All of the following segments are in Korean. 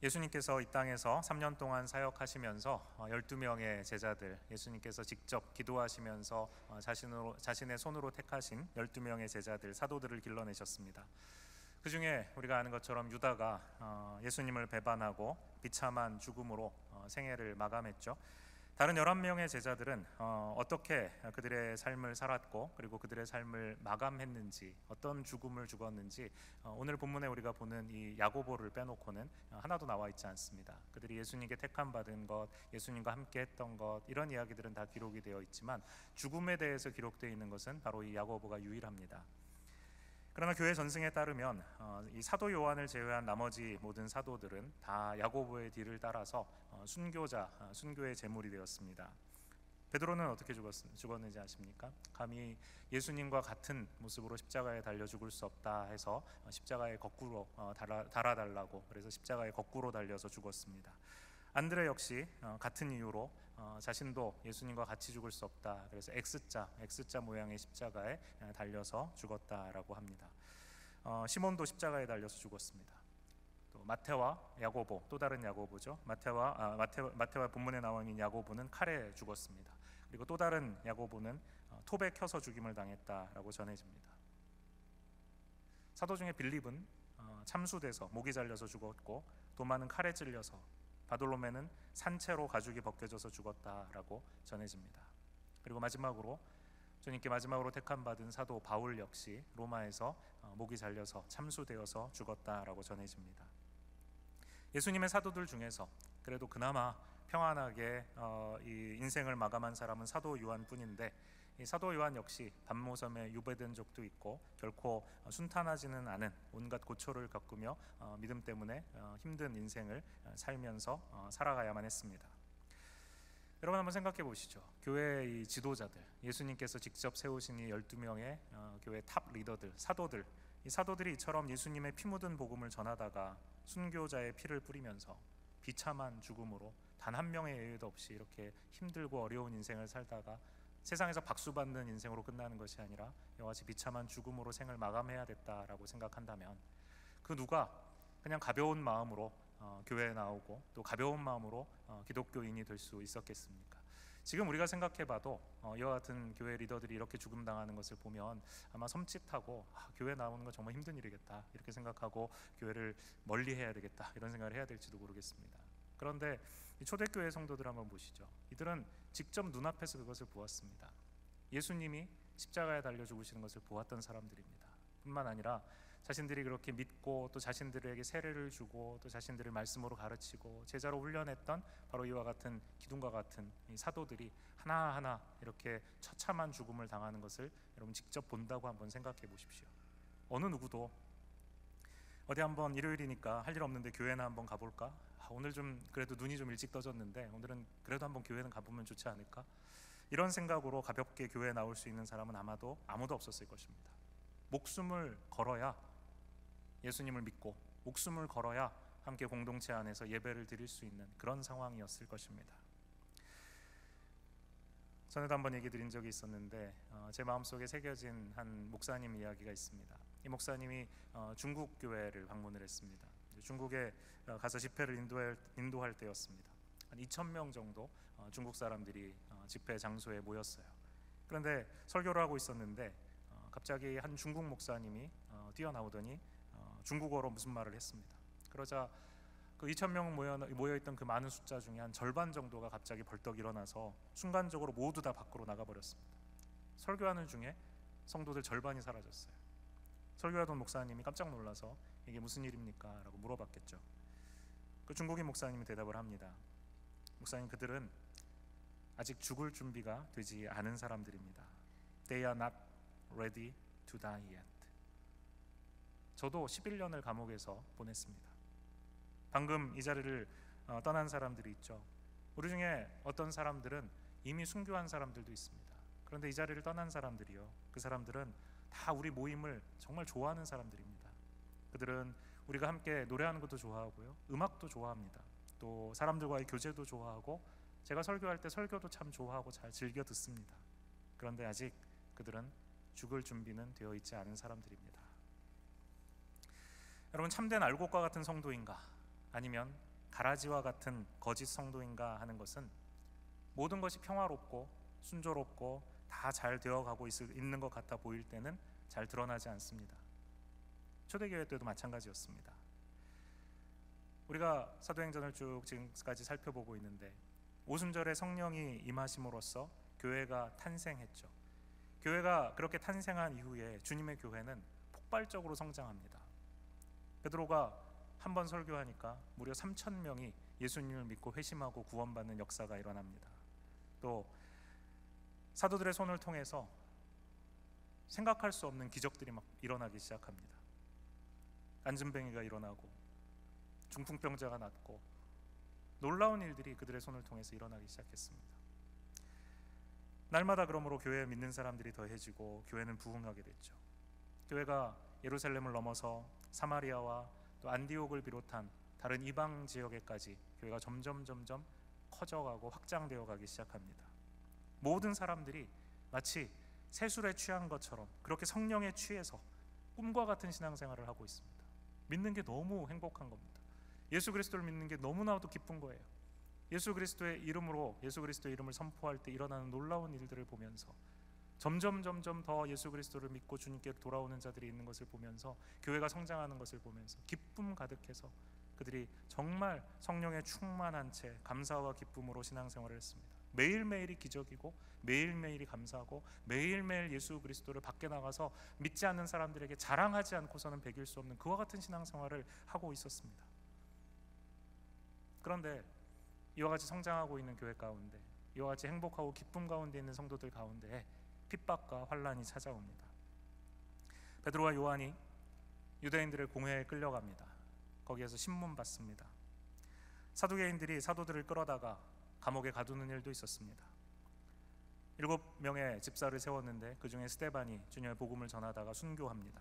예수님께서 이 땅에서 3년 동안 사역하시면서 12명의 제자들, 예수님께서 직접 기도하시면서 자신의 손으로 택하신 12명의 제자들, 사도들을 길러내셨습니다. 그 중에 우리가 아는 것처럼 유다가 예수님을 배반하고 비참한 죽음으로 생애를 마감했죠. 다른 11명의 제자들은 어떻게 그들의 삶을 살았고 그리고 그들의 삶을 마감했는지, 어떤 죽음을 죽었는지 오늘 본문에 우리가 보는 이 야고보를 빼놓고는 하나도 나와 있지 않습니다. 그들이 예수님께 택함 받은 것, 예수님과 함께 했던 것, 이런 이야기들은 다 기록이 되어 있지만 죽음에 대해서 기록되어 있는 것은 바로 이 야고보가 유일합니다. 그러나 교회 전승에 따르면 이 사도 요한을 제외한 나머지 모든 사도들은 다 야고보의 뒤를 따라서 순교의 제물이 되었습니다. 베드로는 어떻게 죽었는지 아십니까? 감히 예수님과 같은 모습으로 십자가에 달려 죽을 수 없다 해서 십자가에 거꾸로 달아달라고, 그래서 십자가에 거꾸로 달려서 죽었습니다. 안드레 역시 같은 이유로 자신도 예수님과 같이 죽을 수 없다, 그래서 X자 모양의 십자가에 달려서 죽었다라고 합니다. 시몬도 십자가에 달려서 죽었습니다. 또 마태와 야고보, 또 다른 야고보죠. 마태와 본문에 나와 있는 야고보는 칼에 죽었습니다. 그리고 또 다른 야고보는 톱에 켜서 죽임을 당했다라고 전해집니다. 사도 중에 빌립은 참수돼서 목이 잘려서 죽었고, 도마는 칼에 찔려서, 바돌로메는 산채로 가죽이 벗겨져서 죽었다라고 전해집니다. 그리고 마지막으로 주님께 마지막으로 택함 받은 사도 바울 역시 로마에서 목이 잘려서 참수되어서 죽었다라고 전해집니다. 예수님의 사도들 중에서 그래도 그나마 평안하게 이 인생을 마감한 사람은 사도 요한뿐인데, 이 사도 요한 역시 반모섬에 유배된 적도 있고 결코 순탄하지는 않은 온갖 고초를 겪으며 믿음 때문에 힘든 인생을 살면서 살아가야만 했습니다. 여러분 한번 생각해 보시죠. 교회의 이 지도자들, 예수님께서 직접 세우신 이 12명의 교회 탑 리더들, 사도들, 이 사도들이 이처럼 예수님의 피 묻은 복음을 전하다가 순교자의 피를 뿌리면서 비참한 죽음으로 단 한 명의 예외도 없이 이렇게 힘들고 어려운 인생을 살다가 세상에서 박수받는 인생으로 끝나는 것이 아니라 이와 같이 비참한 죽음으로 생을 마감해야 됐다라고 생각한다면, 그 누가 그냥 가벼운 마음으로 교회에 나오고 또 가벼운 마음으로 기독교인이 될 수 있었겠습니까? 지금 우리가 생각해봐도 이와 같은 교회 리더들이 이렇게 죽음당하는 것을 보면 아마 섬찟하고 교회 나오는 건 정말 힘든 일이겠다, 이렇게 생각하고 교회를 멀리 해야 되겠다, 이런 생각을 해야 될지도 모르겠습니다. 그런데 이 초대교회 성도들 한번 보시죠. 이들은 직접 눈앞에서 그것을 보았습니다. 예수님이 십자가에 달려 죽으시는 것을 보았던 사람들입니다. 뿐만 아니라 자신들이 그렇게 믿고 또 자신들에게 세례를 주고 또 자신들을 말씀으로 가르치고 제자로 훈련했던 바로 이와 같은 기둥과 같은 이 사도들이 하나하나 이렇게 처참한 죽음을 당하는 것을 여러분 직접 본다고 한번 생각해 보십시오. 어느 누구도 어디 한번 일요일이니까 할 일 없는데 교회나 한번 가볼까? 오늘 좀 그래도 눈이 좀 일찍 떠졌는데 오늘은 그래도 한번 교회는 가보면 좋지 않을까? 이런 생각으로 가볍게 교회에 나올 수 있는 사람은 아마도 아무도 없었을 것입니다. 목숨을 걸어야 예수님을 믿고 목숨을 걸어야 함께 공동체 안에서 예배를 드릴 수 있는 그런 상황이었을 것입니다. 전에도 한번 얘기 드린 적이 있었는데 제 마음속에 새겨진 한 목사님 이야기가 있습니다. 이 목사님이 중국 교회를 방문을 했습니다. 중국에 가서 집회를 인도할 때였습니다. 한 2,000명 정도 중국 사람들이 집회 장소에 모였어요. 그런데 설교를 하고 있었는데 갑자기 한 중국 목사님이 뛰어나오더니 중국어로 무슨 말을 했습니다. 그러자 그 2,000명 모여있던 그 많은 숫자 중에 한 절반 정도가 갑자기 벌떡 일어나서 순간적으로 모두 다 밖으로 나가버렸습니다. 설교하는 중에 성도들 절반이 사라졌어요. 설교하던 목사님이 깜짝 놀라서 이게 무슨 일입니까? 라고 물어봤겠죠. 그 중국인 목사님이 대답을 합니다. 목사님, 그들은 아직 죽을 준비가 되지 않은 사람들입니다. They are not ready to die yet. 저도 11년을 감옥에서 보냈습니다. 방금 이 자리를 떠난 사람들이 있죠. 우리 중에 어떤 사람들은 이미 순교한 사람들도 있습니다. 그런데 이 자리를 떠난 사람들이요, 그 사람들은 다 우리 모임을 정말 좋아하는 사람들입니다. 그들은 우리가 함께 노래하는 것도 좋아하고요, 음악도 좋아합니다. 또 사람들과의 교제도 좋아하고 제가 설교할 때 설교도 참 좋아하고 잘 즐겨 듣습니다. 그런데 아직 그들은 죽을 준비는 되어 있지 않은 사람들입니다. 여러분, 참된 알곡과 같은 성도인가? 아니면 가라지와 같은 거짓 성도인가 하는 것은 모든 것이 평화롭고 순조롭고 다 잘 되어가고 있는 것 같아 보일 때는 잘 드러나지 않습니다. 초대교회 때도 마찬가지였습니다. 우리가 사도행전을 쭉 지금까지 살펴보고 있는데 오순절에 성령이 임하심으로써 교회가 탄생했죠. 교회가 그렇게 탄생한 이후에 주님의 교회는 폭발적으로 성장합니다. 베드로가 한 번 설교하니까 무려 3,000명이 예수님을 믿고 회심하고 구원받는 역사가 일어납니다. 또 사도들의 손을 통해서 생각할 수 없는 기적들이 막 일어나기 시작합니다. 안진뱅이가 일어나고 중풍병자가 낫고 놀라운 일들이 그들의 손을 통해서 일어나기 시작했습니다. 날마다 그러므로 교회에 믿는 사람들이 더해지고 교회는 부흥하게 됐죠. 교회가 예루살렘을 넘어서 사마리아와 또 안디옥을 비롯한 다른 이방 지역에까지 교회가 점점 커져가고 확장되어 가기 시작합니다. 모든 사람들이 마치 새술에 취한 것처럼 그렇게 성령에 취해서 꿈과 같은 신앙생활을 하고 있습니다. 믿는 게 너무 행복한 겁니다. 예수 그리스도를 믿는 게 너무나도 기쁜 거예요. 예수 그리스도의 이름으로 예수 그리스도의 이름을 선포할 때 일어나는 놀라운 일들을 보면서 점점 더 예수 그리스도를 믿고 주님께 돌아오는 자들이 있는 것을 보면서 교회가 성장하는 것을 보면서 기쁨 가득해서 그들이 정말 성령에 충만한 채 감사와 기쁨으로 신앙생활을 했습니다. 매일매일이 기적이고 매일매일이 감사하고 매일매일 예수 그리스도를 밖에 나가서 믿지 않는 사람들에게 자랑하지 않고서는 배길 수 없는 그와 같은 신앙생활을 하고 있었습니다. 그런데 이와 같이 성장하고 있는 교회 가운데, 이와 같이 행복하고 기쁨 가운데 있는 성도들 가운데 핍박과 환란이 찾아옵니다. 베드로와 요한이 유대인들의 공회에 끌려갑니다. 거기에서 신문 받습니다. 사두개인들이 사도들을 끌어다가 감옥에 가두는 일도 있었습니다. 7명의 집사를 세웠는데 그 중에 스데반이 주님의 복음을 전하다가 순교합니다.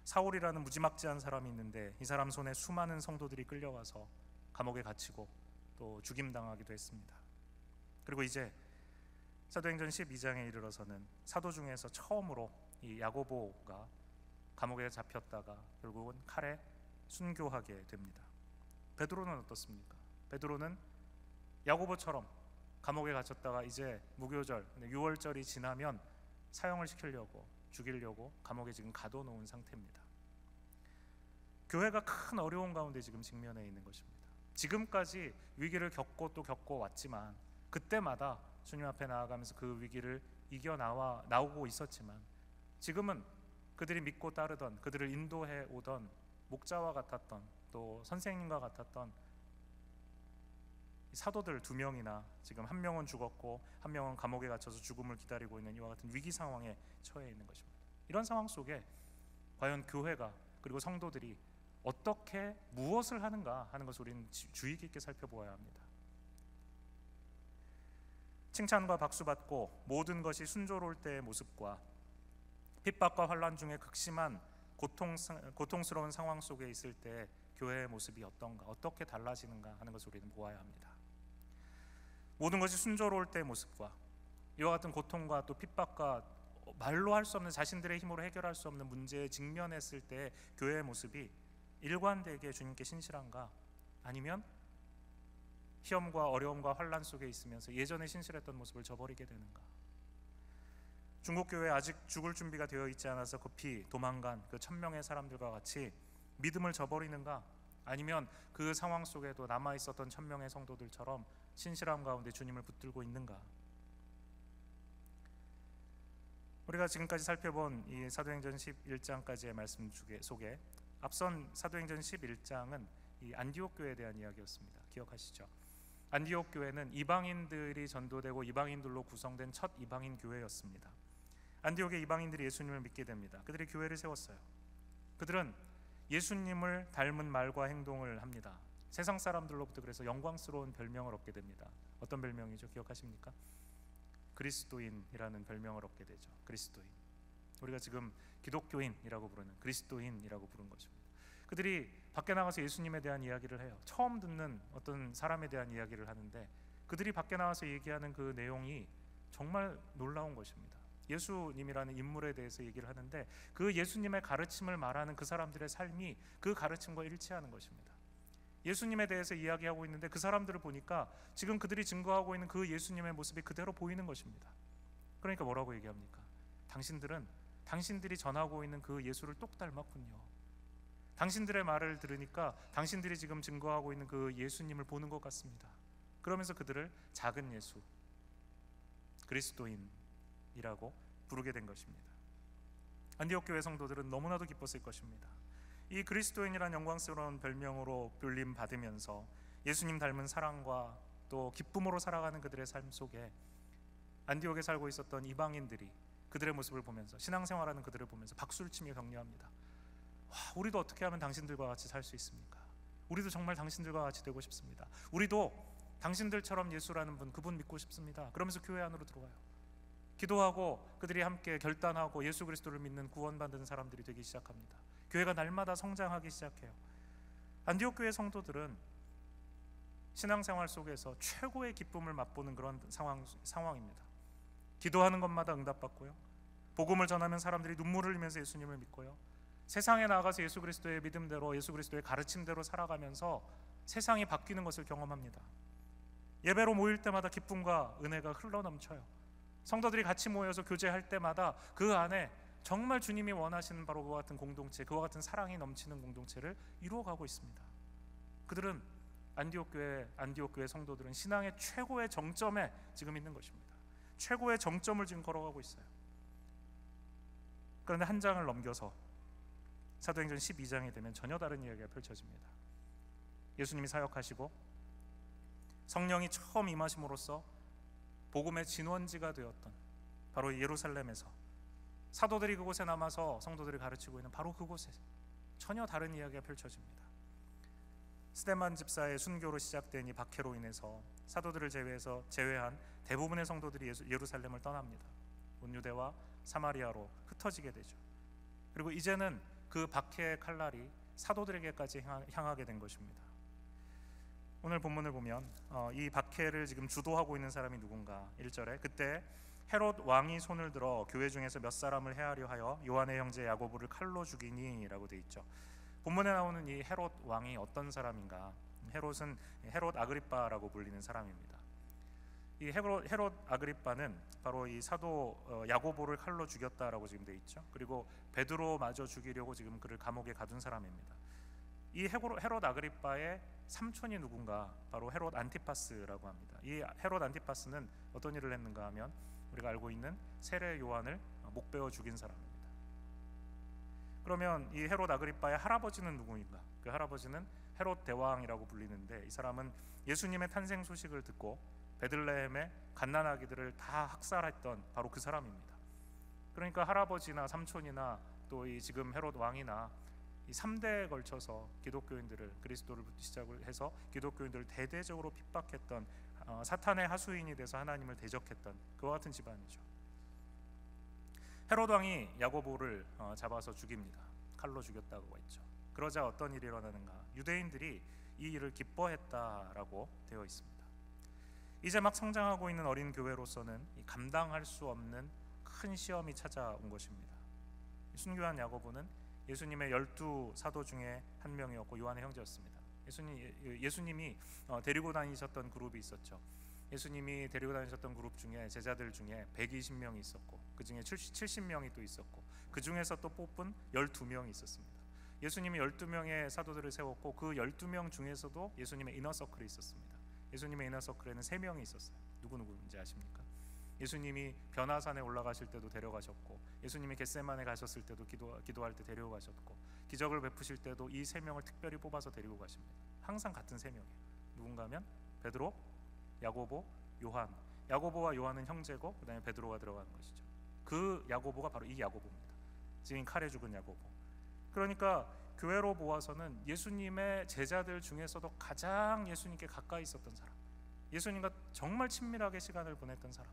사울이라는 무지막지한 사람이 있는데 이 사람 손에 수많은 성도들이 끌려가서 감옥에 갇히고 또 죽임당하기도 했습니다. 그리고 이제 사도행전 12장에 이르러서는 사도 중에서 처음으로 이 야고보가 감옥에 잡혔다가 결국은 칼에 순교하게 됩니다. 베드로는 어떻습니까? 베드로는 야고보처럼 감옥에 갇혔다가 이제 무교절, 유월절이 지나면 사형을 시키려고 죽이려고 감옥에 지금 가둬놓은 상태입니다. 교회가 큰 어려운 가운데 지금 직면해 있는 것입니다. 지금까지 위기를 겪고 또 겪어왔지만 그때마다 주님 앞에 나아가면서 그 위기를 이겨 나오고 있었지만 지금은 그들이 믿고 따르던, 그들을 인도해 오던 목자와 같았던 또 선생님과 같았던 사도들 2명이나 지금 1명은 죽었고 1명은 감옥에 갇혀서 죽음을 기다리고 있는 이와 같은 위기 상황에 처해 있는 것입니다. 이런 상황 속에 과연 교회가 그리고 성도들이 어떻게 무엇을 하는가 하는 것을 우리는 주의 깊게 살펴보아야 합니다. 칭찬과 박수받고 모든 것이 순조로울 때의 모습과 핍박과 환란 중에 극심한 고통스러운 상황 속에 있을 때 교회의 모습이 어떤가, 어떻게 달라지는가 하는 것을 우리는 보아야 합니다. 모든 것이 순조로울 때의 모습과 이와 같은 고통과 또 핍박과 말로 할 수 없는, 자신들의 힘으로 해결할 수 없는 문제에 직면했을 때 교회의 모습이 일관되게 주님께 신실한가, 아니면 시험과 어려움과 환란 속에 있으면서 예전에 신실했던 모습을 저버리게 되는가. 중국교회 아직 죽을 준비가 되어 있지 않아서 급히 도망간 그 1,000명의 사람들과 같이 믿음을 저버리는가, 아니면 그 상황 속에도 남아있었던 1,000명의 성도들처럼 신실함 가운데 주님을 붙들고 있는가. 우리가 지금까지 살펴본 이 사도행전 11장까지의 말씀 속에 앞선 사도행전 11장은 이 안디옥 교회에 대한 이야기였습니다. 기억하시죠? 안디옥 교회는 이방인들이 전도되고 이방인들로 구성된 첫 이방인 교회였습니다. 안디옥의 이방인들이 예수님을 믿게 됩니다. 그들이 교회를 세웠어요. 그들은 예수님을 닮은 말과 행동을 합니다. 세상 사람들로부터 그래서 영광스러운 별명을 얻게 됩니다. 어떤 별명이죠? 기억하십니까? 그리스도인이라는 별명을 얻게 되죠. 그리스도인. 우리가 지금 기독교인이라고 부르는 그리스도인이라고 부른 것입니다. 그들이 밖에 나가서 예수님에 대한 이야기를 해요. 처음 듣는 어떤 사람에 대한 이야기를 하는데 그들이 밖에 나와서 얘기하는 그 내용이 정말 놀라운 것입니다. 예수님이라는 인물에 대해서 얘기를 하는데 그 예수님의 가르침을 말하는 그 사람들의 삶이 그 가르침과 일치하는 것입니다. 예수님에 대해서 이야기하고 있는데 그 사람들을 보니까 지금 그들이 증거하고 있는 그 예수님의 모습이 그대로 보이는 것입니다. 그러니까 뭐라고 얘기합니까? 당신들은 당신들이 전하고 있는 그 예수를 똑 닮았군요. 당신들의 말을 들으니까 당신들이 지금 증거하고 있는 그 예수님을 보는 것 같습니다. 그러면서 그들을 작은 예수, 그리스도인이라고 부르게 된 것입니다. 안디옥 교회 성도들은 너무나도 기뻤을 것입니다. 이 그리스도인이란 영광스러운 별명으로 불림 받으면서 예수님 닮은 사랑과 또 기쁨으로 살아가는 그들의 삶 속에 안디옥에 살고 있었던 이방인들이 그들의 모습을 보면서, 신앙생활하는 그들을 보면서 박수를 치며 격려합니다. 와, 우리도 어떻게 하면 당신들과 같이 살 수 있습니까? 우리도 정말 당신들과 같이 되고 싶습니다. 우리도 당신들처럼 예수라는 분, 그분 믿고 싶습니다. 그러면서 교회 안으로 들어와요. 기도하고 그들이 함께 결단하고 예수 그리스도를 믿는 구원받는 사람들이 되기 시작합니다. 교회가 날마다 성장하기 시작해요. 안디옥 교회 성도들은 신앙생활 속에서 최고의 기쁨을 맛보는 그런 상황입니다. 기도하는 것마다 응답받고요, 복음을 전하면 사람들이 눈물을 흘리면서 예수님을 믿고요, 세상에 나아가서 예수 그리스도의 믿음대로, 예수 그리스도의 가르침대로 살아가면서 세상이 바뀌는 것을 경험합니다. 예배로 모일 때마다 기쁨과 은혜가 흘러넘쳐요. 성도들이 같이 모여서 교제할 때마다 그 안에 정말 주님이 원하시는 바로 그와 같은 공동체, 그와 같은 사랑이 넘치는 공동체를 이루어가고 있습니다. 그들은 안디옥 교회 성도들은 신앙의 최고의 정점에 지금 있는 것입니다. 최고의 정점을 지금 걸어가고 있어요. 그런데 한 장을 넘겨서 사도행전 12장이 되면 전혀 다른 이야기가 펼쳐집니다. 예수님이 사역하시고 성령이 처음 임하심으로써 복음의 진원지가 되었던 바로 예루살렘에서 사도들이 그곳에 남아서 성도들이 가르치고 있는 바로 그곳에 전혀 다른 이야기가 펼쳐집니다. 스데반 집사의 순교로 시작된 이 박해로 인해서 사도들을 제외한 대부분의 성도들이 예루살렘을 떠납니다. 온 유대와 사마리아로 흩어지게 되죠. 그리고 이제는 그 박해의 칼날이 사도들에게까지 향하게 된 것입니다. 오늘 본문을 보면 이 박해를 지금 주도하고 있는 사람이 누군가? 1절에 그때 헤롯 왕이 손을 들어 교회 중에서 몇 사람을 해하려 하여 요한의 형제 야고보를 칼로 죽이니 라고 돼 있죠. 본문에 나오는 이 헤롯 왕이 어떤 사람인가? 헤롯은 헤롯 아그리빠라고 불리는 사람입니다. 이 헤롯 아그리빠는 바로 이 사도 야고보를 칼로 죽였다라고 지금 돼 있죠. 그리고 베드로마저 죽이려고 지금 그를 감옥에 가둔 사람입니다. 이 헤롯 아그리빠의 삼촌이 누군가? 바로 헤롯 안티파스라고 합니다. 이 헤롯 안티파스는 어떤 일을 했는가 하면 우리가 알고 있는 세례 요한을 목베어 죽인 사람입니다. 그러면 이 헤롯 아그리빠의 할아버지는 누구인가? 그 할아버지는 헤롯 대왕이라고 불리는데, 이 사람은 예수님의 탄생 소식을 듣고 베들레헴의 갓난아기들을 다 학살했던 바로 그 사람입니다. 그러니까 할아버지나 삼촌이나 또 이 지금 헤롯 왕이나 이 3대에 걸쳐서 기독교인들을, 그리스도를 시작을 해서 기독교인들을 대대적으로 핍박했던 사탄의 하수인이 돼서 하나님을 대적했던 그와 같은 집안이죠. 헤롯 왕이 야고보를 잡아서 죽입니다. 칼로 죽였다고 했죠. 그러자 어떤 일이 일어나는가? 유대인들이 이 일을 기뻐했다라고 되어 있습니다. 이제 막 성장하고 있는 어린 교회로서는 감당할 수 없는 큰 시험이 찾아온 것입니다. 순교한 야고보는 예수님의 12 사도 중에 한 명이었고 요한의 형제였습니다. 예수님이 데리고 다니셨던 그룹이 있었죠. 예수님이 데리고 다니셨던 그룹 중에 제자들 중에 120명이 있었고 그 중에 70명이 또 있었고 그 중에서 또 뽑은 12명이 있었습니다. 예수님이 12명의 사도들을 세웠고 그 12명 중에서도 예수님의 이너서클이 있었습니다. 예수님의 이너서클에는 3명이 있었어요. 누구인지 아십니까? 예수님이 변화산에 올라가실 때도 데려가셨고, 예수님이 겟세마네 가셨을 때도 기도할 때 데리고 가셨고, 기적을 베푸실 때도 이 3명을 특별히 뽑아서 데리고 가십니다. 항상 같은 3명이에요. 누군가 하면 베드로, 야고보, 요한. 야고보와 요한은 형제고 그 다음에 베드로가 들어가는 것이죠. 그 야고보가 바로 이 야고보입니다. 지금 칼에 죽은 야고보. 그러니까 교회로 보아서는 예수님의 제자들 중에서도 가장 예수님께 가까이 있었던 사람, 예수님과 정말 친밀하게 시간을 보냈던 사람,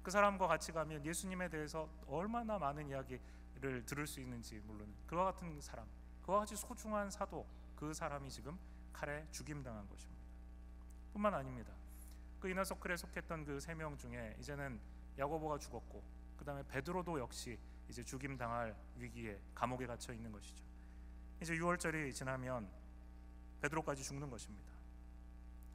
그 사람과 같이 가면 예수님에 대해서 얼마나 많은 이야기를 들을 수 있는지 모르는 그와 같은 사람, 그와 같이 소중한 사도, 그 사람이 지금 칼에 죽임당한 것입니다. 뿐만 아닙니다. 그 이너서클에 속했던 그 3명 중에 이제는 야고보가 죽었고 그 다음에 베드로도 역시 이제 죽임당할 위기에 감옥에 갇혀 있는 것이죠. 이제 6월절이 지나면 베드로까지 죽는 것입니다.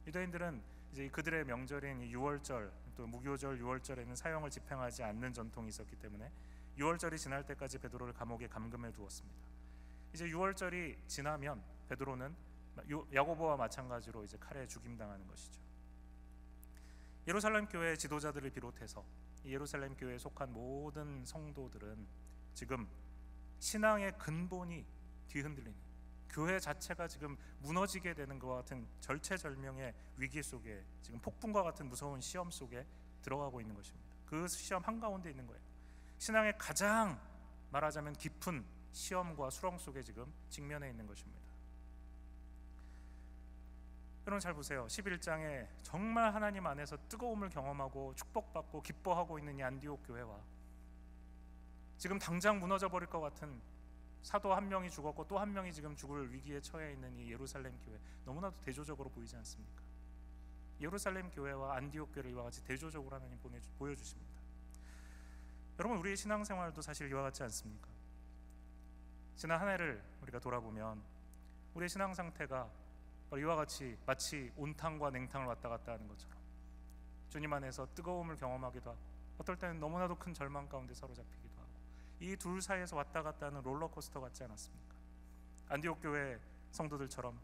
유대인들은 이제 그들의 명절인 이 유월절, 또 무교절 유월절에는 사형을 집행하지 않는 전통이 있었기 때문에 유월절이 지날 때까지 베드로를 감옥에 감금해 두었습니다. 이제 유월절이 지나면 베드로는 야고보와 마찬가지로 이제 칼에 죽임당하는 것이죠. 예루살렘 교회 지도자들을 비롯해서 이 예루살렘 교회에 속한 모든 성도들은 지금 신앙의 근본이 뒤흔들리는, 교회 자체가 지금 무너지게 되는 것과 같은 절체절명의 위기 속에, 지금 폭풍과 같은 무서운 시험 속에 들어가고 있는 것입니다. 그 시험 한가운데 있는 거예요. 신앙의 가장 말하자면 깊은 시험과 수렁 속에 지금 직면해 있는 것입니다. 여러분 잘 보세요. 11장에 정말 하나님 안에서 뜨거움을 경험하고 축복받고 기뻐하고 있는 이 안디옥 교회와 지금 당장 무너져 버릴 것 같은 사도 한 명이 죽었고 또 한 명이 지금 죽을 위기에 처해 있는 이 예루살렘 교회, 너무나도 대조적으로 보이지 않습니까? 예루살렘 교회와 안디옥 교회를 이와 같이 대조적으로 하나님 보여주십니다. 여러분, 우리의 신앙생활도 사실 이와 같지 않습니까? 지난 한 해를 우리가 돌아보면 우리의 신앙 상태가 이와 같이 마치 온탕과 냉탕을 왔다 갔다 하는 것처럼 주님 안에서 뜨거움을 경험하기도 하고 어떨 때는 너무나도 큰 절망 가운데 사로잡히기도 하고, 이 둘 사이에서 왔다 갔다 하는 롤러코스터 같지 않았습니까? 안디옥 교회 성도들처럼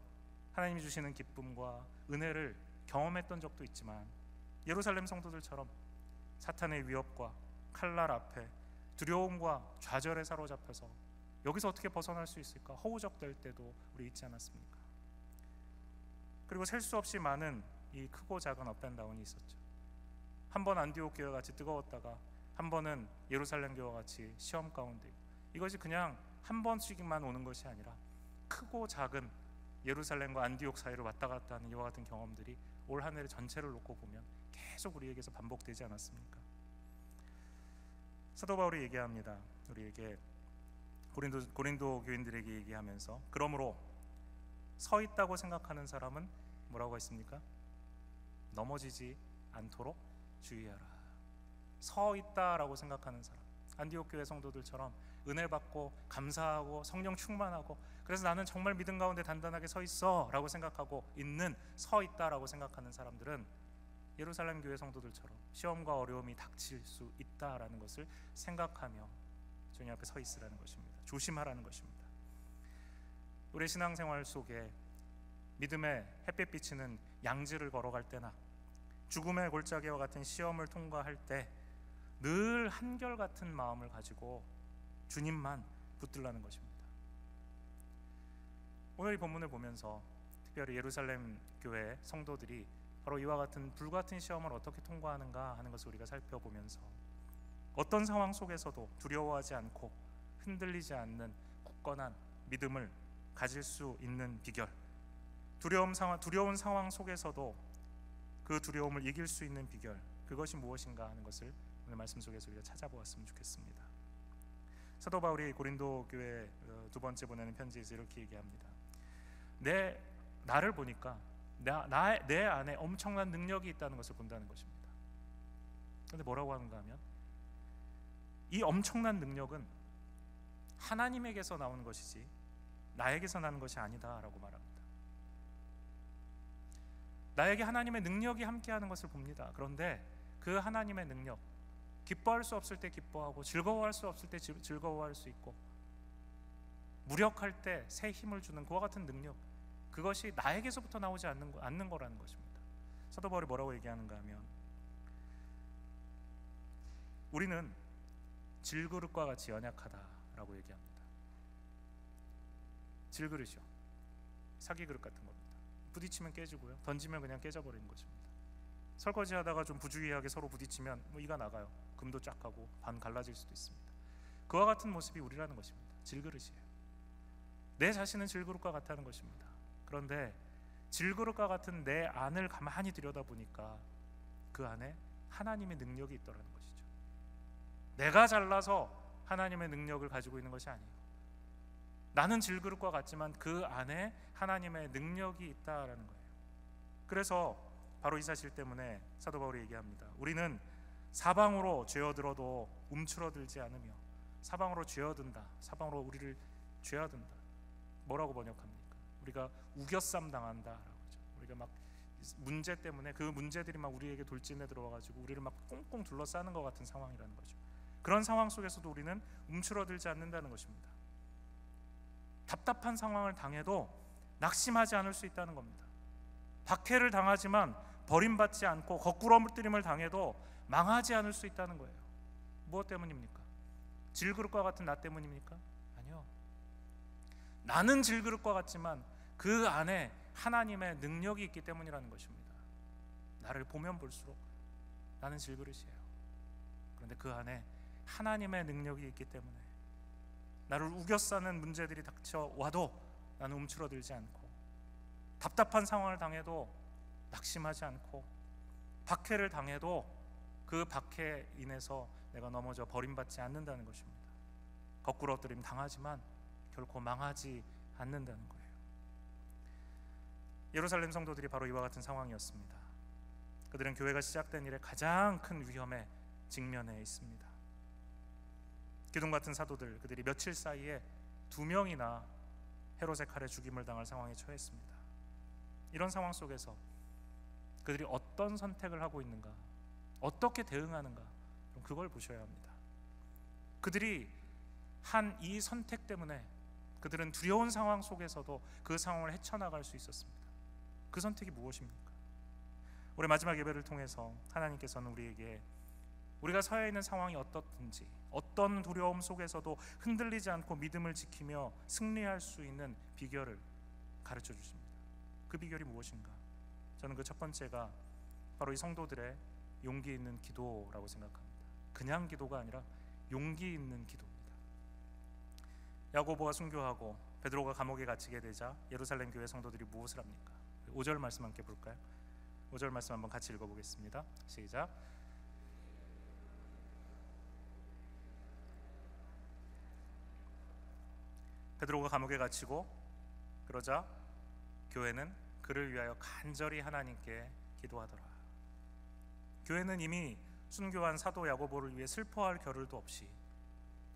하나님이 주시는 기쁨과 은혜를 경험했던 적도 있지만, 예루살렘 성도들처럼 사탄의 위협과 칼날 앞에 두려움과 좌절에 사로잡혀서 여기서 어떻게 벗어날 수 있을까 허우적될 때도 우리 있지 않았습니까? 그리고 셀 수 없이 많은 이 크고 작은 업앤다운이 있었죠. 한 번 안디옥 교회와 같이 뜨거웠다가 한 번은 예루살렘 교회와 같이 시험 가운데, 이것이 그냥 한 번씩만 오는 것이 아니라 크고 작은 예루살렘과 안디옥 사이를 왔다 갔다 하는 이와 같은 경험들이 올 한 해를 전체를 놓고 보면 계속 우리에게서 반복되지 않았습니까? 사도 바울이 얘기합니다. 우리에게 고린도 교인들에게 얘기하면서, 그러므로 서 있다고 생각하는 사람은 뭐라고 했습니까? 넘어지지 않도록 주의하라. 서 있다라고 생각하는 사람, 안디옥 교회 성도들처럼 은혜 받고 감사하고 성령 충만하고 그래서 나는 정말 믿음 가운데 단단하게 서 있어 라고 생각하고 있는, 서 있다라고 생각하는 사람들은 예루살렘 교회 성도들처럼 시험과 어려움이 닥칠 수 있다라는 것을 생각하며 주님 앞에 서 있으라는 것입니다. 조심하라는 것입니다. 우리 신앙생활 속에 믿음의 햇빛 비치는 양지를 걸어갈 때나 죽음의 골짜기와 같은 시험을 통과할 때 늘 한결같은 마음을 가지고 주님만 붙들라는 것입니다. 오늘 이 본문을 보면서 특별히 예루살렘 교회 성도들이 바로 이와 같은 불같은 시험을 어떻게 통과하는가 하는 것을 우리가 살펴보면서 어떤 상황 속에서도 두려워하지 않고 흔들리지 않는 굳건한 믿음을 가질 수 있는 비결, 두려운 상황 속에서도 그 두려움을 이길 수 있는 비결, 그것이 무엇인가 하는 것을 오늘 말씀 속에서 우리가 찾아보았으면 좋겠습니다. 사도 바울이 고린도 교회 두 번째 보내는 편지에서 이렇게 얘기합니다. 나를 보니까 내 안에 엄청난 능력이 있다는 것을 본다는 것입니다. 그런데 뭐라고 하는가 하면, 이 엄청난 능력은 하나님에게서 나오는 것이지 나에게서 나는 것이 아니다라고 말합니다. 나에게 하나님의 능력이 함께하는 것을 봅니다. 그런데 그 하나님의 능력, 기뻐할 수 없을 때 기뻐하고 즐거워할 수 없을 때 즐거워할 수 있고 무력할 때 새 힘을 주는 그와 같은 능력, 그것이 나에게서부터 나오지 않는 거라는 것입니다. 사도 바울이 뭐라고 얘기하는가 하면, 우리는 질그릇과 같이 연약하다라고 얘기합니다. 질그릇이요, 사기 그릇 같은 겁니다. 부딪히면 깨지고요, 던지면 그냥 깨져버리는 것입니다. 설거지하다가 좀 부주의하게 서로 부딪히면 이가 나가요. 금도 쫙 가고 반 갈라질 수도 있습니다. 그와 같은 모습이 우리라는 것입니다. 질그릇이에요. 내 자신은 질그릇과 같다는 것입니다. 그런데 질그릇과 같은 내 안을 가만히 들여다보니까 그 안에 하나님의 능력이 있더라는 것이죠. 내가 잘나서 하나님의 능력을 가지고 있는 것이 아니에요. 나는 질그릇과 같지만 그 안에 하나님의 능력이 있다라는 거예요. 그래서 바로 이 사실 때문에 사도 바울이 얘기합니다. 우리는 사방으로 죄어들어도 움츠러들지 않으며, 사방으로 죄어든다, 사방으로 우리를 죄어든다. 뭐라고 번역합니까? 우리가 우겨쌈 당한다라고 하죠. 우리가 막 문제 때문에 그 문제들이 막 우리에게 돌진해 들어와가지고 우리를 막 꽁꽁 둘러싸는 것 같은 상황이라는 거죠. 그런 상황 속에서도 우리는 움츠러들지 않는다는 것입니다. 답답한 상황을 당해도 낙심하지 않을 수 있다는 겁니다. 박해를 당하지만 버림받지 않고 거꾸러뜨림을 당해도 망하지 않을 수 있다는 거예요. 무엇 때문입니까? 질그릇과 같은 나 때문입니까? 아니요. 나는 질그릇과 같지만 그 안에 하나님의 능력이 있기 때문이라는 것입니다. 나를 보면 볼수록 나는 질그릇이에요. 그런데 그 안에 하나님의 능력이 있기 때문에 나를 우겨싸는 문제들이 닥쳐와도 나는 움츠러들지 않고, 답답한 상황을 당해도 낙심하지 않고, 박해를 당해도 그 박해에 인해서 내가 넘어져 버림받지 않는다는 것입니다. 거꾸러뜨림 당하지만 결코 망하지 않는다는 거예요. 예루살렘 성도들이 바로 이와 같은 상황이었습니다. 그들은 교회가 시작된 이래 가장 큰 위험에 직면해 있습니다. 기둥 같은 사도들, 그들이 며칠 사이에 2명이나 헤롯의 칼에 죽임을 당할 상황에 처했습니다. 이런 상황 속에서 그들이 어떤 선택을 하고 있는가, 어떻게 대응하는가, 그걸 보셔야 합니다. 그들이 한 이 선택 때문에 그들은 두려운 상황 속에서도 그 상황을 헤쳐나갈 수 있었습니다. 그 선택이 무엇입니까? 올해 마지막 예배를 통해서 하나님께서는 우리에게 우리가 처해 있는 상황이 어떻든지, 어떤 두려움 속에서도 흔들리지 않고 믿음을 지키며 승리할 수 있는 비결을 가르쳐 주십니다. 그 비결이 무엇인가? 저는 그 첫 번째가 바로 이 성도들의 용기 있는 기도라고 생각합니다. 그냥 기도가 아니라 용기 있는 기도입니다. 야고보가 순교하고 베드로가 감옥에 갇히게 되자 예루살렘 교회 성도들이 무엇을 합니까? 5절 말씀 함께 볼까요? 5절 말씀 한번 같이 읽어보겠습니다. 시작. 베드로가 감옥에 갇히고 그러자 교회는 그를 위하여 간절히 하나님께 기도하더라. 교회는 이미 순교한 사도 야고보를 위해 슬퍼할 겨를도 없이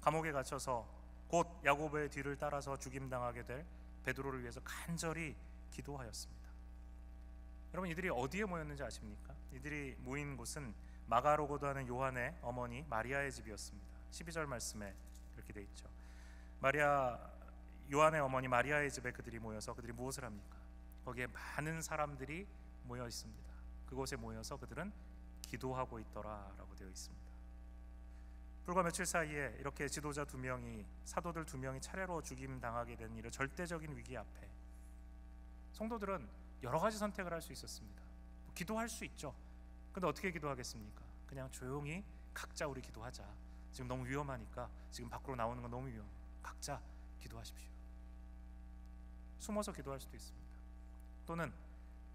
감옥에 갇혀서 곧 야고보의 뒤를 따라서 죽임당하게 될 베드로를 위해서 간절히 기도하였습니다. 여러분, 이들이 어디에 모였는지 아십니까? 이들이 모인 곳은 마가로고도 하는 요한의 어머니 마리아의 집이었습니다. 12절 말씀에 이렇게 돼 있죠. 요한의 어머니 마리아의 집에 그들이 모여서 그들이 무엇을 합니까? 거기에 많은 사람들이 모여 있습니다. 그곳에 모여서 그들은 기도하고 있더라라고 되어 있습니다. 불과 며칠 사이에 이렇게 지도자 2명이, 사도들 2명이 차례로 죽임당하게 된 이런 절대적인 위기 앞에 성도들은 여러 가지 선택을 할 수 있었습니다. 기도할 수 있죠. 근데 어떻게 기도하겠습니까? 그냥 조용히 각자 우리 기도하자. 지금 너무 위험하니까, 지금 밖으로 나오는 건 너무 위험해. 각자 기도하십시오. 숨어서 기도할 수도 있습니다. 또는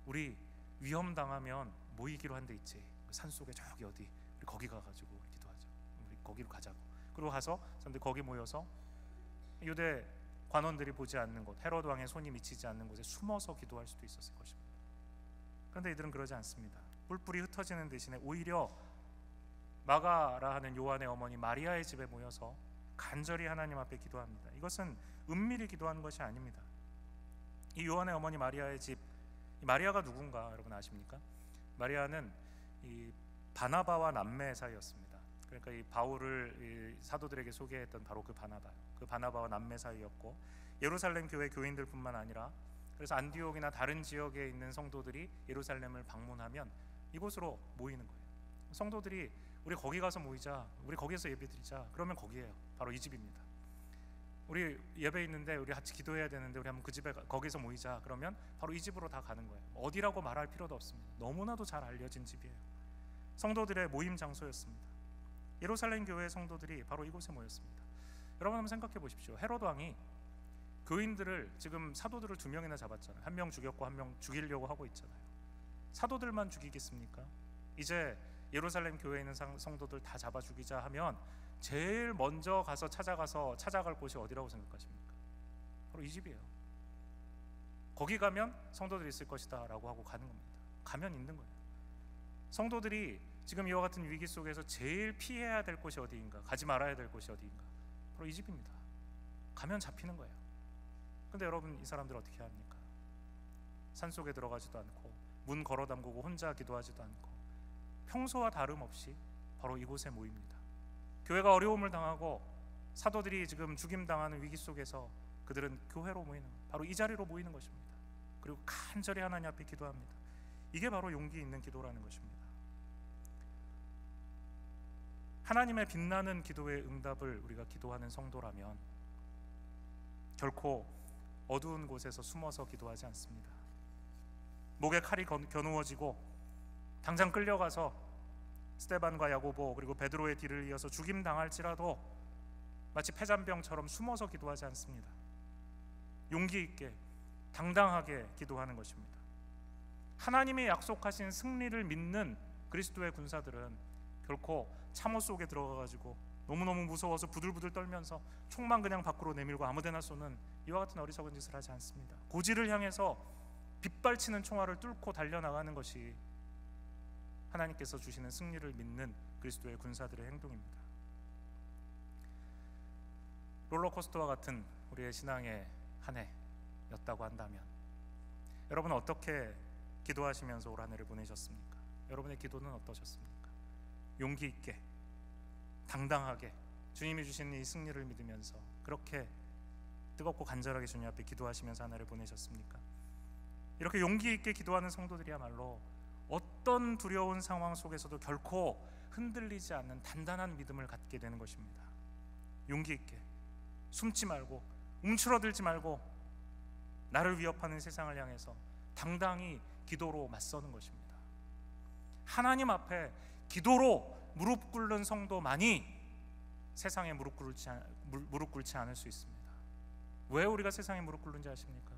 우리 위험 당하면 모이기로 한 데 있지, 산속에 저기 어디, 우리 거기 가가지고 우리 기도하자. 우리 거기로 가자고. 그리고 가서 사람들이 거기 모여서 유대 관원들이 보지 않는 곳, 헤롯 왕의 손이 미치지 않는 곳에 숨어서 기도할 수도 있었을 것입니다. 그런데 이들은 그러지 않습니다. 뿔뿔이 흩어지는 대신에 오히려 마가라 하는 요한의 어머니 마리아의 집에 모여서 간절히 하나님 앞에 기도합니다. 이것은 은밀히 기도하는 것이 아닙니다. 이 요한의 어머니 마리아의 집, 마리아가 누군가 여러분 아십니까? 마리아는 이 바나바와 남매 사이였습니다. 그러니까 이 바울을 이 사도들에게 소개했던 바로 그 바나바와 남매 사이였고, 예루살렘 교회 교인들뿐만 아니라 그래서 안디옥이나 다른 지역에 있는 성도들이 예루살렘을 방문하면 이곳으로 모이는 거예요. 성도들이 우리 거기 가서 모이자, 우리 거기에서 예배드리자, 그러면 거기에요. 바로 이 집입니다. 우리 예배 있는데 우리 같이 기도해야 되는데 우리 한번 그 집에 거기서 모이자, 그러면 바로 이 집으로 다 가는 거예요. 어디라고 말할 필요도 없습니다. 너무나도 잘 알려진 집이에요. 성도들의 모임 장소였습니다. 예루살렘 교회의 성도들이 바로 이곳에 모였습니다. 여러분 한번 생각해 보십시오. 헤롯 왕이 교인들을, 지금 사도들을 2명이나 잡았잖아요. 1명 죽였고 1명 죽이려고 하고 있잖아요. 사도들만 죽이겠습니까? 이제 예루살렘 교회에 있는 성도들 다 잡아 죽이자 하면 제일 먼저 찾아갈 곳이 어디라고 생각하십니까? 바로 이 집이에요. 거기 가면 성도들이 있을 것이다 라고 하고 가는 겁니다. 가면 있는 거예요. 성도들이 지금 이와 같은 위기 속에서 제일 피해야 될 곳이 어디인가, 가지 말아야 될 곳이 어디인가, 바로 이 집입니다. 가면 잡히는 거예요. 근데 여러분, 이 사람들 어떻게 합니까? 산속에 들어가지도 않고 문 걸어 잠그고 혼자 기도하지도 않고 평소와 다름없이 바로 이곳에 모입니다. 교회가 어려움을 당하고 사도들이 지금 죽임당하는 위기 속에서 그들은 교회로 모이는, 바로 이 자리로 모이는 것입니다. 그리고 간절히 하나님 앞에 기도합니다. 이게 바로 용기 있는 기도라는 것입니다. 하나님의 빛나는 기도의 응답을 우리가 기도하는 성도라면 결코 어두운 곳에서 숨어서 기도하지 않습니다. 목에 칼이 겨누어지고 당장 끌려가서 스데반과 야고보 그리고 베드로의 뒤를 이어서 죽임당할지라도 마치 폐잔병처럼 숨어서 기도하지 않습니다. 용기 있게 당당하게 기도하는 것입니다. 하나님이 약속하신 승리를 믿는 그리스도의 군사들은 결코 참호 속에 들어가가지고 너무너무 무서워서 부들부들 떨면서 총만 그냥 밖으로 내밀고 아무데나 쏘는 이와 같은 어리석은 짓을 하지 않습니다. 고지를 향해서 빗발치는 총알을 뚫고 달려나가는 것이 하나님께서 주시는 승리를 믿는 그리스도의 군사들의 행동입니다. 롤러코스터와 같은 우리의 신앙의 한 해였다고 한다면 여러분은 어떻게 기도하시면서 올 한 해를 보내셨습니까? 여러분의 기도는 어떠셨습니까? 용기 있게 당당하게 주님이 주신 이 승리를 믿으면서 그렇게 뜨겁고 간절하게 주님 앞에 기도하시면서 한 해를 보내셨습니까? 이렇게 용기 있게 기도하는 성도들이야말로 어떤 두려운 상황 속에서도 결코 흔들리지 않는 단단한 믿음을 갖게 되는 것입니다. 용기 있게 숨지 말고 움츠러들지 말고 나를 위협하는 세상을 향해서 당당히 기도로 맞서는 것입니다. 하나님 앞에 기도로 무릎 꿇는 성도만이 세상에 무릎 꿇지 않을 수 있습니다. 왜 우리가 세상에 무릎 꿇는지 아십니까?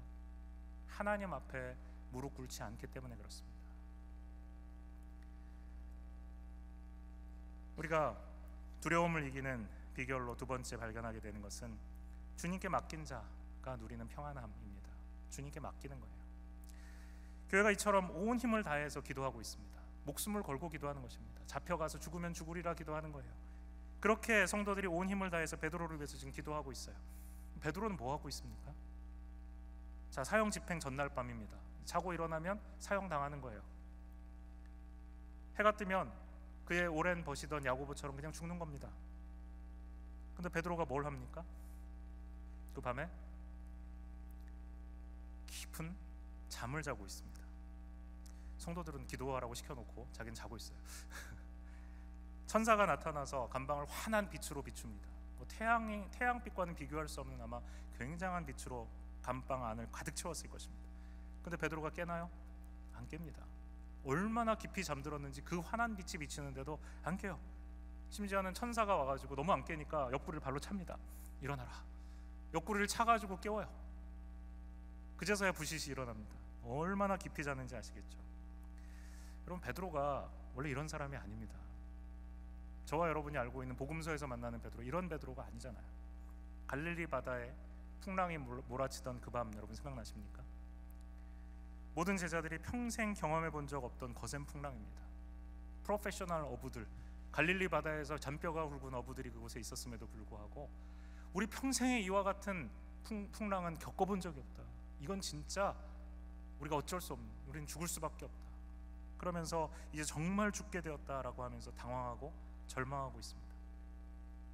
하나님 앞에 무릎 꿇지 않기 때문에 그렇습니다. 우리가 두려움을 이기는 비결로 두 번째 발견하게 되는 것은 주님께 맡긴 자가 누리는 평안함입니다. 주님께 맡기는 거예요. 교회가 이처럼 온 힘을 다해서 기도하고 있습니다. 목숨을 걸고 기도하는 것입니다. 잡혀가서 죽으면 죽으리라 기도하는 거예요. 그렇게 성도들이 온 힘을 다해서 베드로를 위해서 지금 기도하고 있어요. 베드로는 뭐 하고 있습니까? 자, 사형 집행 전날 밤입니다. 자고 일어나면 사형 당하는 거예요. 해가 뜨면 그의 오랜 버시던 야고보처럼 그냥 죽는 겁니다. 근데 베드로가 뭘 합니까? 그 밤에 깊은 잠을 자고 있습니다. 성도들은 기도하라고 시켜놓고 자기는 자고 있어요. 천사가 나타나서 간방을 환한 빛으로 비춥니다. 뭐 태양빛과는 비교할 수 없는 아마 굉장한 빛으로 간방 안을 가득 채웠을 것입니다. 근데 베드로가 깨나요? 안 깹니다. 얼마나 깊이 잠들었는지 그 환한 빛이 비치는데도 안 깨요. 심지어는 천사가 와가지고 너무 안 깨니까 옆구리를 발로 찹니다. 일어나라. 옆구리를 차가지고 깨워요. 그제서야 부시시 일어납니다. 얼마나 깊이 자는지 아시겠죠? 여러분, 베드로가 원래 이런 사람이 아닙니다. 저와 여러분이 알고 있는 복음서에서 만나는 베드로, 이런 베드로가 아니잖아요. 갈릴리 바다에 풍랑이 몰아치던 그 밤 여러분 생각나십니까? 모든 제자들이 평생 경험해 본 적 없던 거센 풍랑입니다. 프로페셔널 어부들, 갈릴리 바다에서 잔뼈가 굵은 어부들이 그곳에 있었음에도 불구하고 우리 평생에 이와 같은 풍랑은 겪어본 적이 없다. 이건 진짜 우리가 어쩔 수 없는, 우리는 죽을 수밖에 없다. 그러면서 이제 정말 죽게 되었다라고 하면서 당황하고 절망하고 있습니다.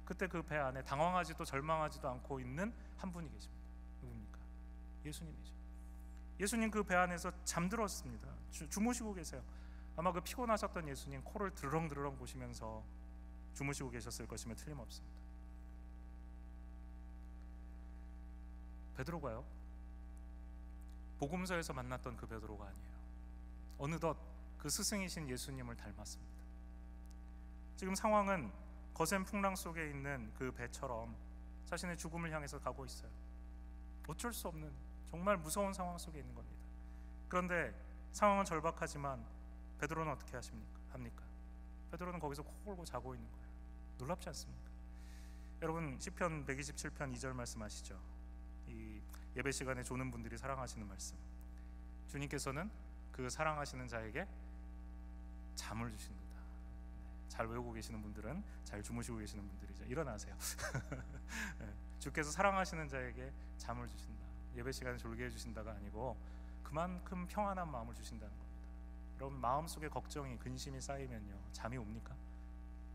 그때 그 배 안에 당황하지도 절망하지도 않고 있는 한 분이 계십니다. 누굽니까? 예수님이죠. 예수님 그 배 안에서 잠들었습니다. 주무시고 계세요. 아마 그 피곤하셨던 예수님 코를 드렁드렁 보시면서 주무시고 계셨을 것이면 틀림없습니다. 베드로가요, 복음서에서 만났던 그 베드로가 아니에요. 어느덧 그 스승이신 예수님을 닮았습니다. 지금 상황은 거센 풍랑 속에 있는 그 배처럼 자신의 죽음을 향해서 가고 있어요. 어쩔 수 없는 정말 무서운 상황 속에 있는 겁니다. 그런데 상황은 절박하지만 베드로는 어떻게 합니까? 베드로는 거기서 코 골고 자고 있는 거예요. 놀랍지 않습니까? 여러분, 시편 127편 2절 말씀 아시죠? 이 예배 시간에 조는 분들이 사랑하시는 말씀. 주님께서는 그 사랑하시는 자에게 잠을 주십니다. 잘 외우고 계시는 분들은 잘 주무시고 계시는 분들이죠. 일어나세요. 주께서 사랑하시는 자에게 잠을 주신다. 예배 시간에 졸게 해주신다가 아니고 그만큼 평안한 마음을 주신다는 겁니다. 여러분, 마음속에 걱정이, 근심이 쌓이면요, 잠이 옵니까?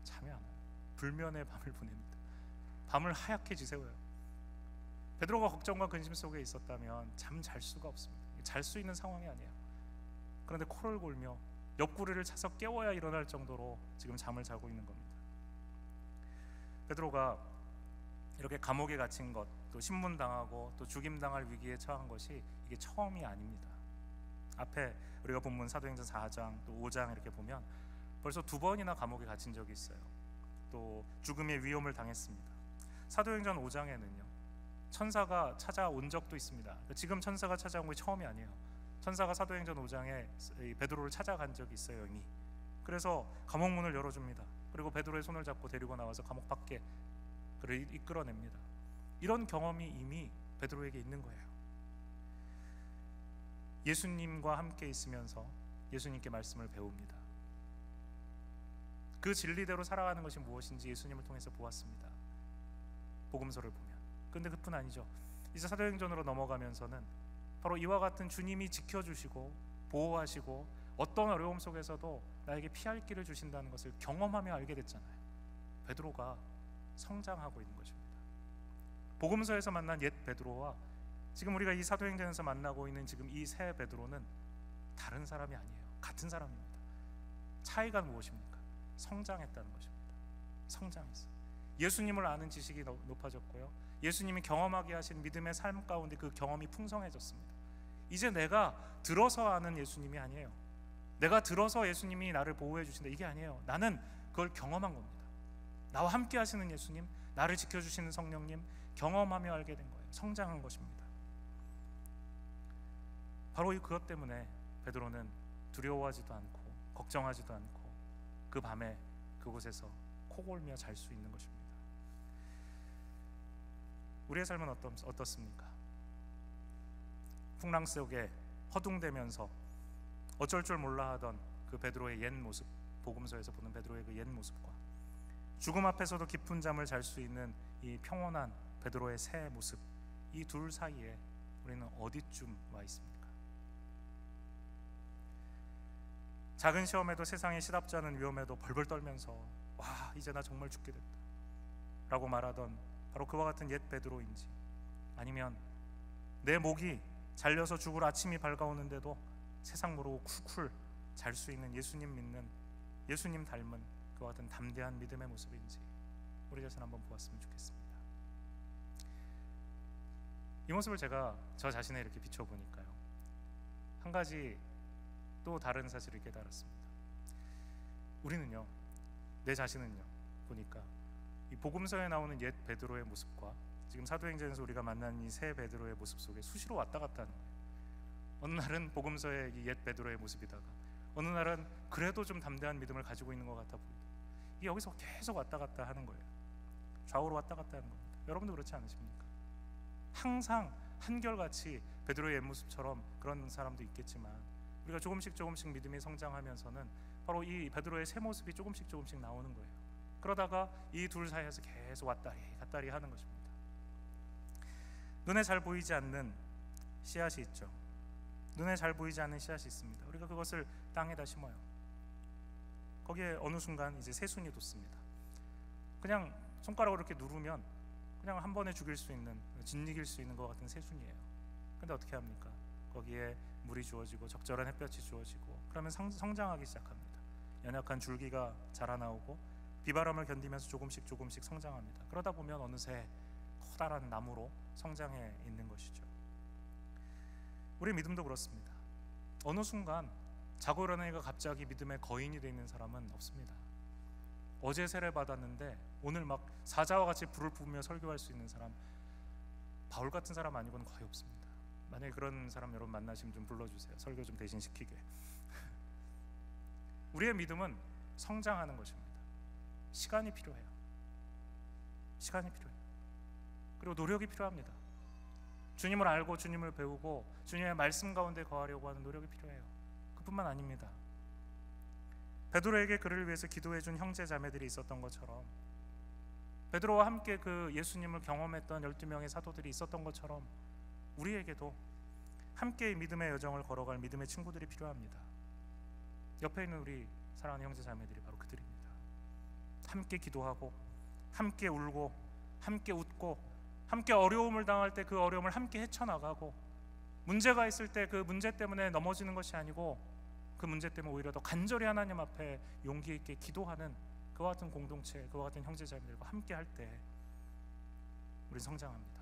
잠이 안 와요. 불면의 밤을 보냅니다. 밤을 하얗게 지새워요. 베드로가 걱정과 근심 속에 있었다면 잠 잘 수가 없습니다. 잘 수 있는 상황이 아니에요. 그런데 코를 골며 옆구리를 차서 깨워야 일어날 정도로 지금 잠을 자고 있는 겁니다. 베드로가 이렇게 감옥에 갇힌 것, 또 신문당하고 또 죽임당할 위기에 처한 것이 이게 처음이 아닙니다. 앞에 우리가 본문 사도행전 4장 또 5장 이렇게 보면 벌써 2번이나 감옥에 갇힌 적이 있어요. 또 죽음의 위험을 당했습니다. 사도행전 5장에는요, 천사가 찾아온 적도 있습니다. 지금 천사가 찾아온 게 처음이 아니에요. 천사가 사도행전 5장에 베드로를 찾아간 적이 있어요, 이미. 그래서 감옥 문을 열어줍니다. 그리고 베드로의 손을 잡고 데리고 나와서 감옥 밖에 그를 이끌어냅니다. 이런 경험이 이미 베드로에게 있는 거예요. 예수님과 함께 있으면서 예수님께 말씀을 배웁니다. 그 진리대로 살아가는 것이 무엇인지 예수님을 통해서 보았습니다. 복음서를 보면. 그런데 그뿐 아니죠. 이제 사도행전으로 넘어가면서는 바로 이와 같은 주님이 지켜주시고 보호하시고 어떤 어려움 속에서도 나에게 피할 길을 주신다는 것을 경험하며 알게 됐잖아요. 베드로가 성장하고 있는 것입니다. 복음서에서 만난 옛 베드로와 지금 우리가 이 사도행전에서 만나고 있는 지금 이 새 베드로는 다른 사람이 아니에요. 같은 사람입니다. 차이가 무엇입니까? 성장했다는 것입니다. 성장했어요. 예수님을 아는 지식이 높아졌고요, 예수님이 경험하게 하신 믿음의 삶 가운데 그 경험이 풍성해졌습니다. 이제 내가 들어서 아는 예수님이 아니에요. 내가 들어서 예수님이 나를 보호해 주신다, 이게 아니에요. 나는 그걸 경험한 겁니다. 나와 함께 하시는 예수님, 나를 지켜주시는 성령님, 경험하며 알게 된 거예요. 성장한 것입니다. 바로 그것 때문에 베드로는 두려워하지도 않고 걱정하지도 않고 그 밤에 그곳에서 코골며 잘 수 있는 것입니다. 우리의 삶은 어떻습니까? 풍랑 속에 허둥대면서 어쩔 줄 몰라 하던 그 베드로의 옛 모습, 복음서에서 보는 베드로의 그 옛 모습과 죽음 앞에서도 깊은 잠을 잘 수 있는 이 평온한 베드로의 새 모습, 이 둘 사이에 우리는 어디쯤 와 있습니까? 작은 시험에도, 세상의 시답지 않은 위험에도 벌벌 떨면서 와, 이제 나 정말 죽게 됐다 라고 말하던 바로 그와 같은 옛 베드로인지, 아니면 내 목이 잘려서 죽을 아침이 밝아오는데도 세상 모르고 쿨쿨 잘 수 있는 예수님 믿는, 예수님 닮은 그와 같은 담대한 믿음의 모습인지 우리 자신 한번 보았으면 좋겠습니다. 이 모습을 제가 저 자신에 이렇게 비춰보니까요, 한 가지 또 다른 사실을 깨달았습니다. 우리는요, 내 자신은요, 보니까 이 복음서에 나오는 옛 베드로의 모습과 지금 사도행전에서 우리가 만난 이 새 베드로의 모습 속에 수시로 왔다 갔다 하는 거예요. 어느 날은 복음서의 이 옛 베드로의 모습이다가 어느 날은 그래도 좀 담대한 믿음을 가지고 있는 것 같아 보이고, 이 여기서 계속 왔다 갔다 하는 거예요. 좌우로 왔다 갔다 하는 겁니다. 여러분도 그렇지 않으십니까? 항상 한결같이 베드로의 옛 모습처럼 그런 사람도 있겠지만 우리가 조금씩 믿음이 성장하면서는 바로 이 베드로의 새 모습이 조금씩 나오는 거예요. 그러다가 이 둘 사이에서 계속 왔다리 갔다리 하는 것입니다. 눈에 잘 보이지 않는 씨앗이 있죠. 눈에 잘 보이지 않는 씨앗이 있습니다. 우리가 그것을 땅에다 심어요. 거기에 어느 순간 이제 새순이 돋습니다. 그냥 손가락으로 이렇게 누르면 그냥 한 번에 죽일 수 있는, 짓이길 수 있는 것 같은 새순이에요. 근데 어떻게 합니까? 거기에 물이 주어지고 적절한 햇볕이 주어지고 그러면 성장하기 시작합니다. 연약한 줄기가 자라나오고 비바람을 견디면서 조금씩 성장합니다. 그러다 보면 어느새 커다란 나무로 성장해 있는 것이죠. 우리 믿음도 그렇습니다. 어느 순간 자고 일어나니까 갑자기 믿음의 거인이 되어 있는 사람은 없습니다. 어제 세례 받았는데 오늘 막 사자와 같이 불을 뿜으며 설교할 수 있는 사람, 바울 같은 사람 아니고는 거의 없습니다. 만약에 그런 사람 여러분 만나시면 좀 불러주세요. 설교 좀 대신 시키게. 우리의 믿음은 성장하는 것입니다. 시간이 필요해요. 그리고 노력이 필요합니다. 주님을 알고 주님을 배우고 주님의 말씀 가운데 거하려고 하는 노력이 필요해요. 그뿐만 아닙니다. 베드로에게 그를 위해서 기도해준 형제 자매들이 있었던 것처럼, 베드로와 함께 그 예수님을 경험했던 12명의 사도들이 있었던 것처럼 우리에게도 함께 믿음의 여정을 걸어갈 믿음의 친구들이 필요합니다. 옆에 있는 우리 사랑하는 형제 자매들이 바로 그들입니다. 함께 기도하고 함께 울고 함께 웃고 함께 어려움을 당할 때 그 어려움을 함께 헤쳐나가고, 문제가 있을 때 그 문제 때문에 넘어지는 것이 아니고 그 문제 때문에 오히려 더 간절히 하나님 앞에 용기 있게 기도하는 그와 같은 공동체, 그와 같은 형제 자매들과 함께 할 때 우리는 성장합니다.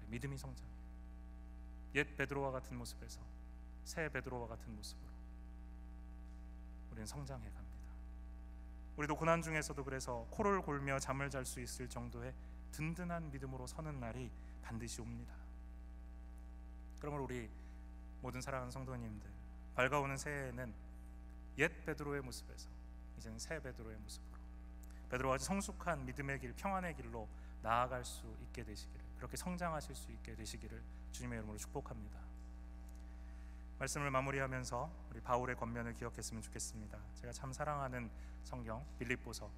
믿음이 성장해요. 옛 베드로와 같은 모습에서 새 베드로와 같은 모습으로 우리는 성장해 갑니다. 우리도 고난 중에서도 그래서 코를 골며 잠을 잘 수 있을 정도의 든든한 믿음으로 서는 날이 반드시 옵니다. 그러므로 우리 모든 사랑하는 성도님들, 밝아오는 새해에는 옛 베드로의 모습에서 이제는 새 베드로의 모습으로 베드로와 같이 성숙한 믿음의 길, 평안의 길로 나아갈 수 있게 되시기를, 그렇게 성장하실 수 있게 되시기를 주님의 이름으로 축복합니다. 말씀을 마무리하면서 우리 바울의 권면을 기억했으면 좋겠습니다. 제가 참 사랑하는 성경 빌립보서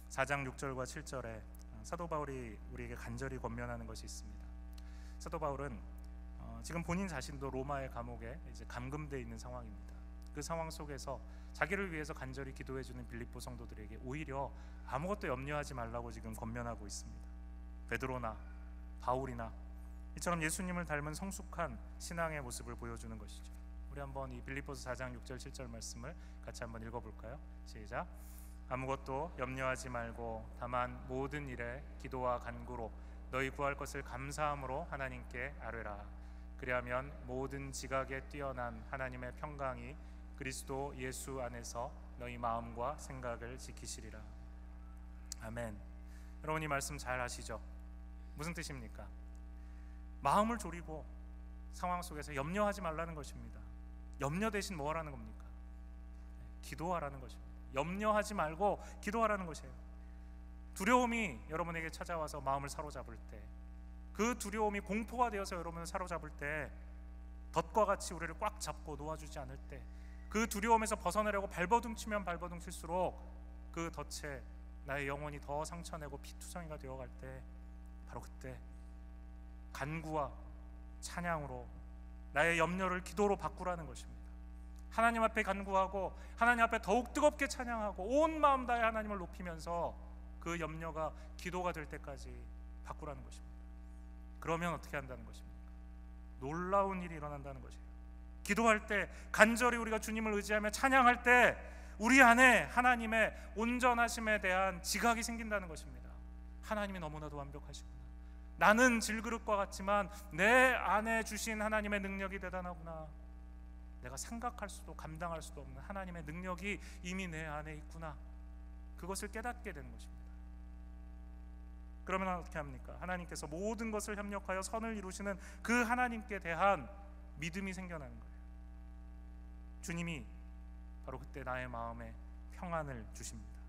4장 6절과 7절에 사도 바울이 우리에게 간절히 권면하는 것이 있습니다. 사도 바울은 지금 본인 자신도 로마의 감옥에 이제 감금되어 있는 상황입니다. 그 상황 속에서 자기를 위해서 간절히 기도해주는 빌립보 성도들에게 오히려 아무것도 염려하지 말라고 지금 권면하고 있습니다. 베드로나 바울이나 이처럼 예수님을 닮은 성숙한 신앙의 모습을 보여주는 것이죠. 우리 한번 이 빌립보서 4장 6절 7절 말씀을 같이 한번 읽어볼까요? 시작. 아무것도 염려하지 말고 다만 모든 일에 기도와 간구로 너희 구할 것을 감사함으로 하나님께 아뢰라. 그리하면 모든 지각에 뛰어난 하나님의 평강이 그리스도 예수 안에서 너희 마음과 생각을 지키시리라. 아멘. 여러분 이 말씀 잘 아시죠? 무슨 뜻입니까? 마음을 졸이고 상황 속에서 염려하지 말라는 것입니다. 염려 대신 뭐 하라는 겁니까? 기도하라는 것입니다. 염려하지 말고 기도하라는 것이에요. 두려움이 여러분에게 찾아와서 마음을 사로잡을 때, 그 두려움이 공포가 되어서 여러분을 사로잡을 때, 덫과 같이 우리를 꽉 잡고 놓아주지 않을 때, 그 두려움에서 벗어나려고 발버둥치면 발버둥칠수록 그 덫에 나의 영혼이 더 상처내고 피투성이가 되어갈 때, 바로 그때 간구와 찬양으로 나의 염려를 기도로 바꾸라는 것입니다. 하나님 앞에 간구하고 하나님 앞에 더욱 뜨겁게 찬양하고 온 마음 다해 하나님을 높이면서 그 염려가 기도가 될 때까지 바꾸라는 것입니다. 그러면 어떻게 한다는 것입니까? 놀라운 일이 일어난다는 것이에요. 기도할 때 간절히 우리가 주님을 의지하며 찬양할 때 우리 안에 하나님의 온전하심에 대한 지각이 생긴다는 것입니다. 하나님이 너무나도 완벽하시구나. 나는 질그릇과 같지만 내 안에 주신 하나님의 능력이 대단하구나. 내가 생각할 수도 감당할 수도 없는 하나님의 능력이 이미 내 안에 있구나. 그것을 깨닫게 되는 것입니다. 그러면 어떻게 합니까? 하나님께서 모든 것을 협력하여 선을 이루시는 그 하나님께 대한 믿음이 생겨나는 거예요. 주님이 바로 그때 나의 마음에 평안을 주십니다.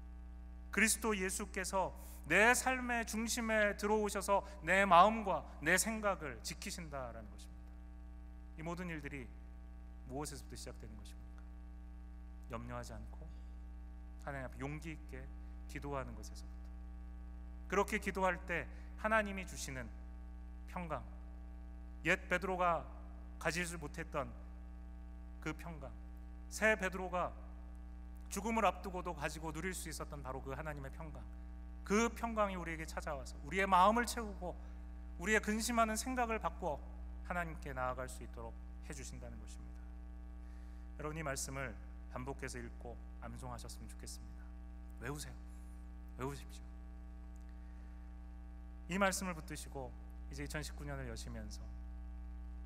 그리스도 예수께서 내 삶의 중심에 들어오셔서 내 마음과 내 생각을 지키신다라는 것입니다. 이 모든 일들이 무엇에서부터 시작되는 것입니까? 염려하지 않고 하나님 앞에 용기 있게 기도하는 것에서부터. 그렇게 기도할 때 하나님이 주시는 평강, 옛 베드로가 가지지 못했던 그 평강, 새 베드로가 죽음을 앞두고도 가지고 누릴 수 있었던 바로 그 하나님의 평강, 그 평강이 우리에게 찾아와서 우리의 마음을 채우고 우리의 근심하는 생각을 바꾸어 하나님께 나아갈 수 있도록 해주신다는 것입니다. 여러분 이 말씀을 반복해서 읽고 암송하셨으면 좋겠습니다. 외우세요. 외우십시오. 이 말씀을 붙드시고 이제 2019년을 여시면서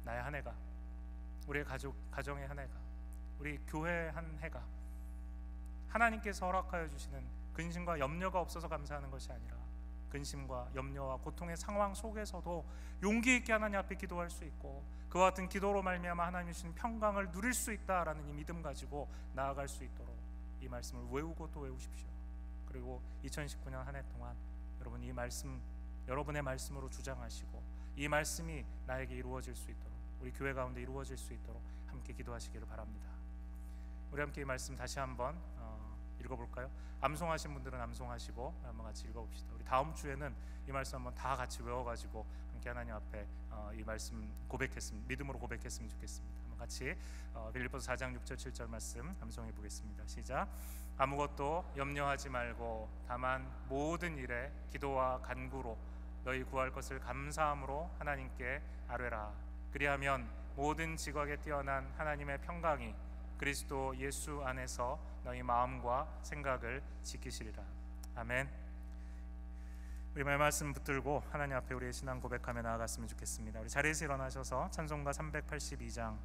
나의 한 해가, 우리의 가정의 한 해가, 우리 교회의 한 해가 하나님께서 허락하여 주시는 근심과 염려가 없어서 감사하는 것이 아니라 근심과 염려와 고통의 상황 속에서도 용기 있게 하나님 앞에 기도할 수 있고 그와 같은 기도로 말미암아 하나님 주시는 평강을 누릴 수 있다라는 이 믿음 가지고 나아갈 수 있도록 이 말씀을 외우고 또 외우십시오. 그리고 2019년 한 해 동안 여러분 이 말씀 여러분의 말씀으로 주장하시고 이 말씀이 나에게 이루어질 수 있도록, 우리 교회 가운데 이루어질 수 있도록 함께 기도하시기를 바랍니다. 우리 함께 이 말씀 다시 한번 읽어볼까요? 암송하신 분들은 암송하시고 한번 같이 읽어봅시다. 우리 다음 주에는 이 말씀 한번 다 같이 외워가지고 함께 하나님 앞에 이 말씀 믿음으로 고백했으면 좋겠습니다. 한번 같이 빌립보서 4장 6절 7절 말씀 함성해 보겠습니다. 시작. 아무것도 염려하지 말고 다만 모든 일에 기도와 간구로 너희 구할 것을 감사함으로 하나님께 아뢰라. 그리하면 모든 지각에 뛰어난 하나님의 평강이 그리스도 예수 안에서 너희 마음과 생각을 지키시리라. 아멘. 우리 말씀 붙들고 하나님 앞에 우리의 신앙 고백하며 나아갔으면 좋겠습니다. 우리 자리에서 일어나셔서 찬송가 382장